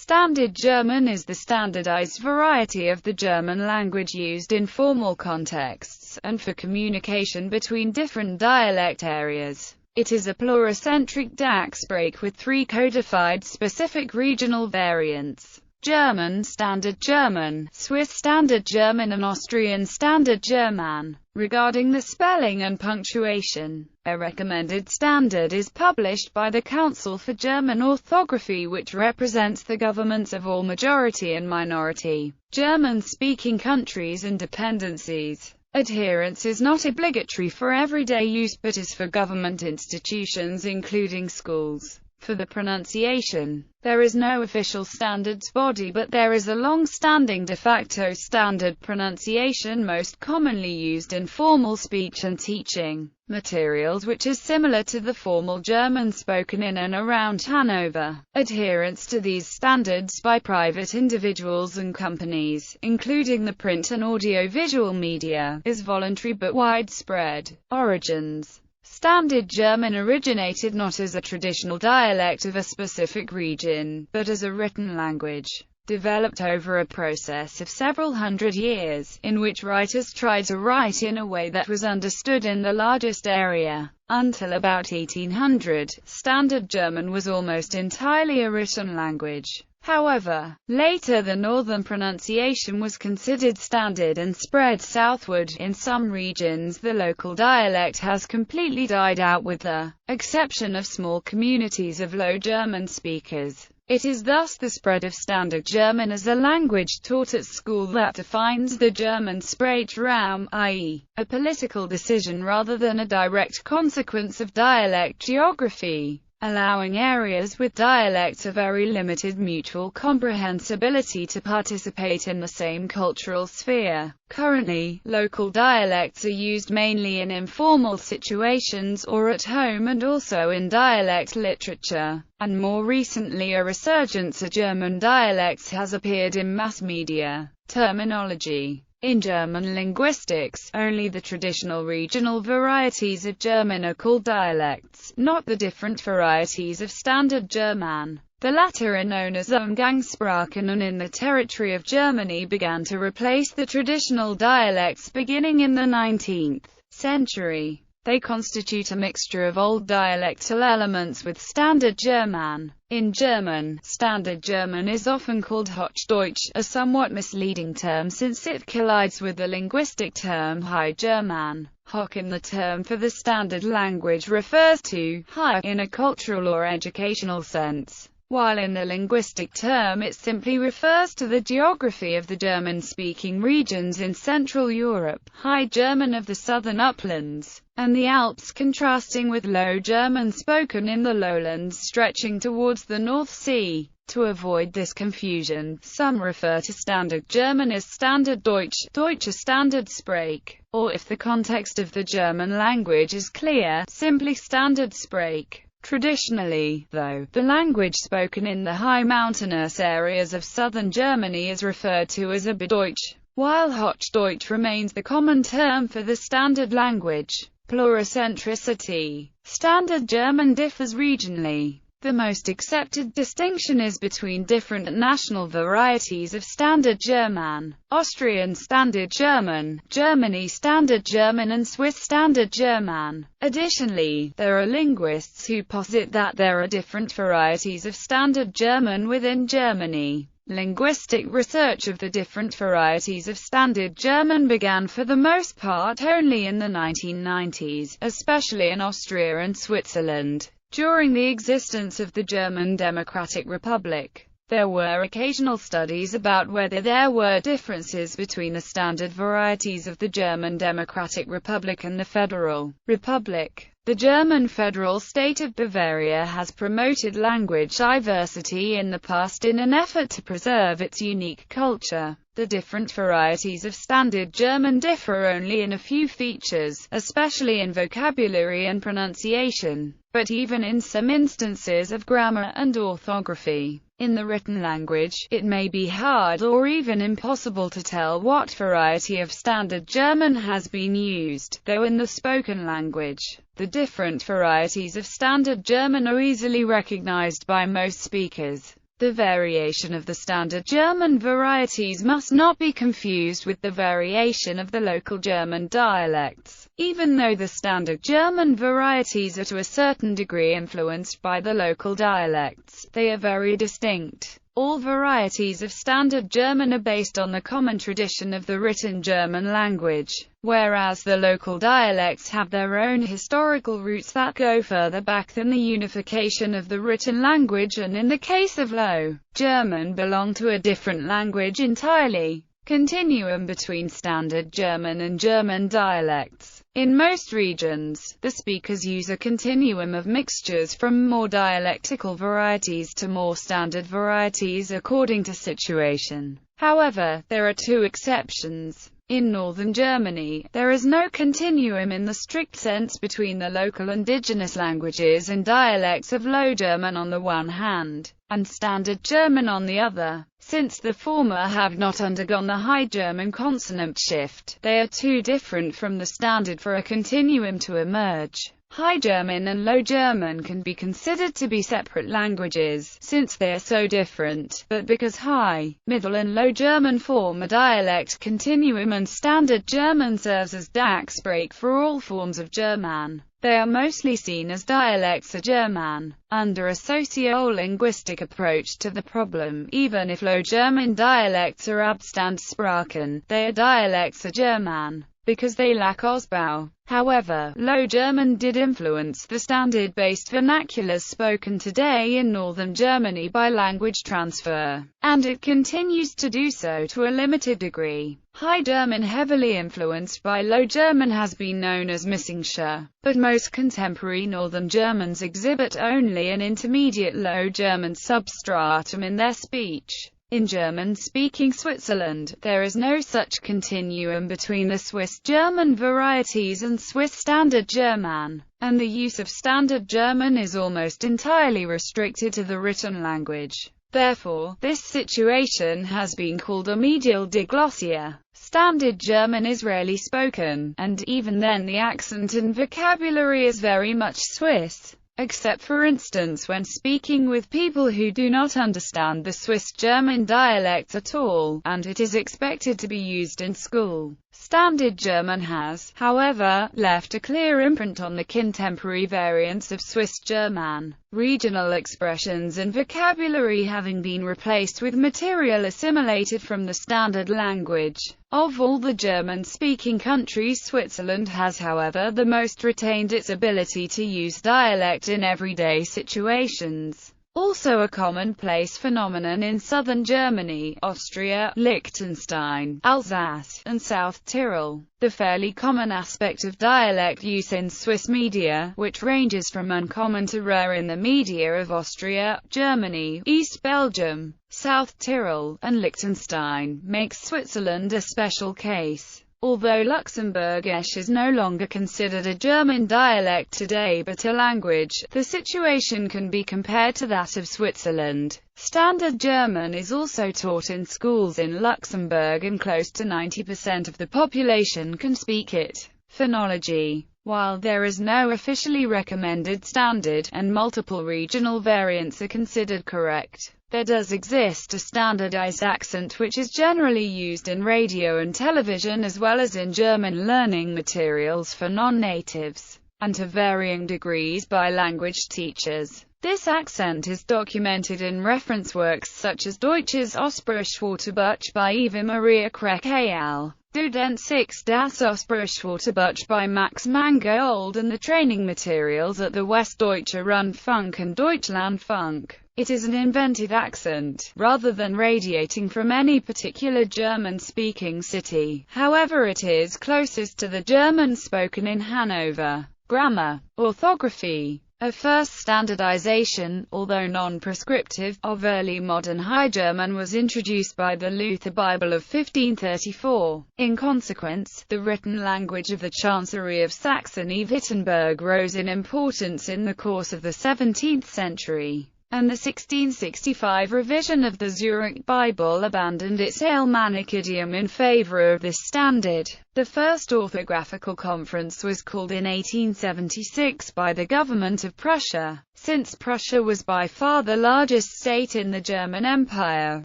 Standard German is the standardized variety of the German language used in formal contexts, and for communication between different dialect areas. It is a pluricentric Dachsprache with 3 codified specific regional variants: German Standard German, Swiss Standard German and Austrian Standard German. Regarding the spelling and punctuation, a recommended standard is published by the Council for German Orthography, which represents the governments of all majority and minority German-speaking countries and dependencies. Adherence is not obligatory for everyday use but is for government institutions including schools. For the pronunciation, there is no official standards body, but there is a long-standing de facto standard pronunciation most commonly used in formal speech and teaching materials, which is similar to the formal German spoken in and around Hanover. Adherence to these standards by private individuals and companies, including the print and audiovisual media, is voluntary but widespread. Origins: Standard German originated not as a traditional dialect of a specific region, but as a written language, developed over a process of several hundred years, in which writers tried to write in a way that was understood in the largest area. Until about 1800, Standard German was almost entirely a written language. However, later the northern pronunciation was considered standard and spread southward. In some regions the local dialect has completely died out with the exception of small communities of Low German speakers. It is thus the spread of Standard German as a language taught at school that defines the German Sprachraum, i.e., a political decision rather than a direct consequence of dialect geography, allowing areas with dialects of very limited mutual comprehensibility to participate in the same cultural sphere. Currently, local dialects are used mainly in informal situations or at home, and also in dialect literature. And more recently a resurgence of German dialects has appeared in mass media. Terminology: in German linguistics, only the traditional regional varieties of German are called dialects, not the different varieties of Standard German. The latter are known as Umgangssprachen and in the territory of Germany began to replace the traditional dialects beginning in the 19th century. They constitute a mixture of old dialectal elements with Standard German. In German, Standard German is often called Hochdeutsch, a somewhat misleading term since it collides with the linguistic term High German. Hoch in the term for the standard language refers to high in a cultural or educational sense, while in the linguistic term it simply refers to the geography of the German-speaking regions in Central Europe, High German of the southern uplands, and the Alps, contrasting with Low German spoken in the lowlands stretching towards the North Sea. To avoid this confusion, some refer to Standard German as Standard Deutsch, Deutsche Standardsprache, or if the context of the German language is clear, simply Standardsprache. Traditionally, though, the language spoken in the high mountainous areas of southern Germany is referred to as Oberdeutsch, while Hochdeutsch remains the common term for the standard language. Pluricentricity: Standard German differs regionally. The most accepted distinction is between different national varieties of Standard German: Austrian Standard German, Germany Standard German and Swiss Standard German. Additionally, there are linguists who posit that there are different varieties of Standard German within Germany. Linguistic research of the different varieties of Standard German began for the most part only in the 1990s, especially in Austria and Switzerland. During the existence of the German Democratic Republic, there were occasional studies about whether there were differences between the standard varieties of the German Democratic Republic and the Federal Republic. The German federal state of Bavaria has promoted language diversity in the past in an effort to preserve its unique culture. The different varieties of Standard German differ only in a few features, especially in vocabulary and pronunciation, but even in some instances of grammar and orthography. In the written language, it may be hard or even impossible to tell what variety of Standard German has been used, though in the spoken language, the different varieties of Standard German are easily recognized by most speakers. The variation of the Standard German varieties must not be confused with the variation of the local German dialects. Even though the Standard German varieties are to a certain degree influenced by the local dialects, they are very distinct. All varieties of Standard German are based on the common tradition of the written German language, whereas the local dialects have their own historical roots that go further back than the unification of the written language, and in the case of Low German belong to a different language entirely. Continuum between Standard German and German dialects. In most regions, the speakers use a continuum of mixtures from more dialectical varieties to more standard varieties according to situation. However, there are two exceptions. In northern Germany, there is no continuum in the strict sense between the local indigenous languages and dialects of Low German on the one hand, and Standard German on the other. Since the former have not undergone the High German consonant shift, they are too different from the standard for a continuum to emerge. High German and Low German can be considered to be separate languages, since they are so different, but because High, Middle and Low German form a dialect continuum and Standard German serves as Dax break for all forms of German, they are mostly seen as dialects of German. Under a socio-linguistic approach to the problem, even if Low German dialects are Abstandssprachen, they are dialects of German, because they lack Ausbau. However, Low German did influence the standard-based vernaculars spoken today in northern Germany by language transfer, and it continues to do so to a limited degree. High German, heavily influenced by Low German, has been known as Missingsche, but most contemporary northern Germans exhibit only an intermediate Low German substratum in their speech. In German-speaking Switzerland, there is no such continuum between the Swiss German varieties and Swiss Standard German, and the use of Standard German is almost entirely restricted to the written language. Therefore, this situation has been called a medial diglossia. Standard German is rarely spoken, and even then the accent and vocabulary is very much Swiss, except for instance when speaking with people who do not understand the Swiss German dialect at all, and it is expected to be used in school. Standard German has, however, left a clear imprint on the contemporary variants of Swiss German, regional expressions and vocabulary having been replaced with material assimilated from the standard language. Of all the German-speaking countries, Switzerland has, however, the most retained its ability to use dialect in everyday situations. Also a commonplace phenomenon in southern Germany, Austria, Liechtenstein, Alsace, and South Tyrol. The fairly common aspect of dialect use in Swiss media, which ranges from uncommon to rare in the media of Austria, Germany, East Belgium, South Tyrol, and Liechtenstein, makes Switzerland a special case. Although Luxembourgish is no longer considered a German dialect today but a language, the situation can be compared to that of Switzerland. Standard German is also taught in schools in Luxembourg and close to 90% of the population can speak it. Phonology. While there is no officially recommended standard, and multiple regional variants are considered correct, there does exist a standardized accent which is generally used in radio and television as well as in German learning materials for non-natives, and to varying degrees by language teachers. This accent is documented in reference works such as Deutsches Ausspracheschwörterbuch by Eva Maria Krekel, Student 6 Das Ausspracheschwörterbuch by Max Mangold, and the training materials at the Westdeutsche Rundfunk and Deutschlandfunk. It is an invented accent, rather than radiating from any particular German-speaking city. However, it is closest to the German spoken in Hanover. Grammar. Orthography. A first standardization, although non-prescriptive, of early modern High German was introduced by the Luther Bible of 1534. In consequence, the written language of the Chancery of Saxony-Wittenberg rose in importance in the course of the 17th century. and the 1665 revision of the Zurich Bible abandoned its Alemannic idiom in favor of this standard. The first orthographical conference was called in 1876 by the government of Prussia. Since Prussia was by far the largest state in the German Empire,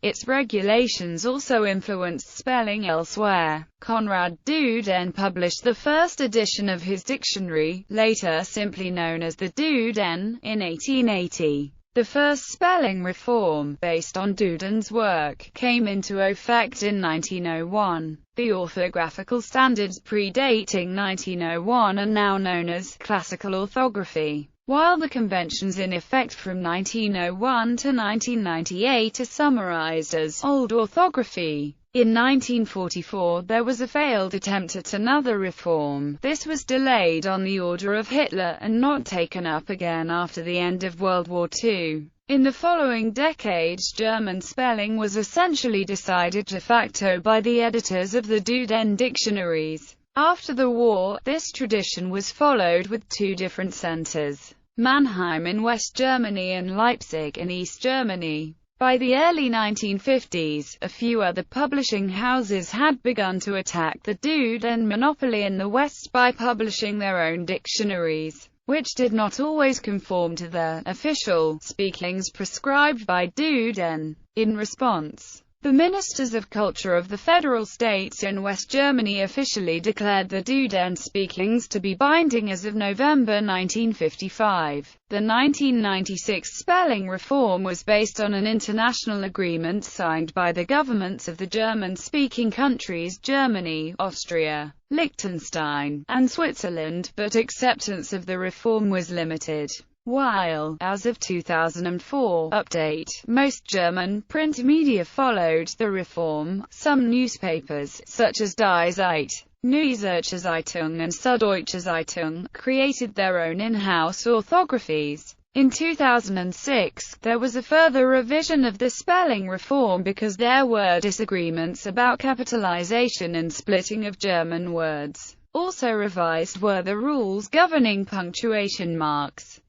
its regulations also influenced spelling elsewhere. Konrad Duden published the first edition of his dictionary, later simply known as the Duden, in 1880. The first spelling reform, based on Duden's work, came into effect in 1901. The orthographical standards predating 1901 are now known as classical orthography, while the conventions in effect from 1901 to 1998 are summarized as old orthography. In 1944 there was a failed attempt at another reform. This was delayed on the order of Hitler and not taken up again after the end of World War II. In the following decades, German spelling was essentially decided de facto by the editors of the Duden dictionaries. After the war, this tradition was followed with two different centers: Mannheim in West Germany and Leipzig in East Germany. By the early 1950s, a few other publishing houses had begun to attack the Duden monopoly in the West by publishing their own dictionaries, which did not always conform to the official speakings prescribed by Duden. In response, the ministers of culture of the federal states in West Germany officially declared the Duden speakings to be binding as of November 1955. The 1996 spelling reform was based on an international agreement signed by the governments of the German-speaking countries Germany, Austria, Liechtenstein, and Switzerland, but acceptance of the reform was limited. While, as of 2004 update, most German print media followed the reform, some newspapers, such as Die Zeit, Neuzeutsche Zeitung and Süddeutsche Zeitung, created their own in-house orthographies. In 2006, there was a further revision of the spelling reform because there were disagreements about capitalization and splitting of German words. Also revised were the rules governing punctuation marks.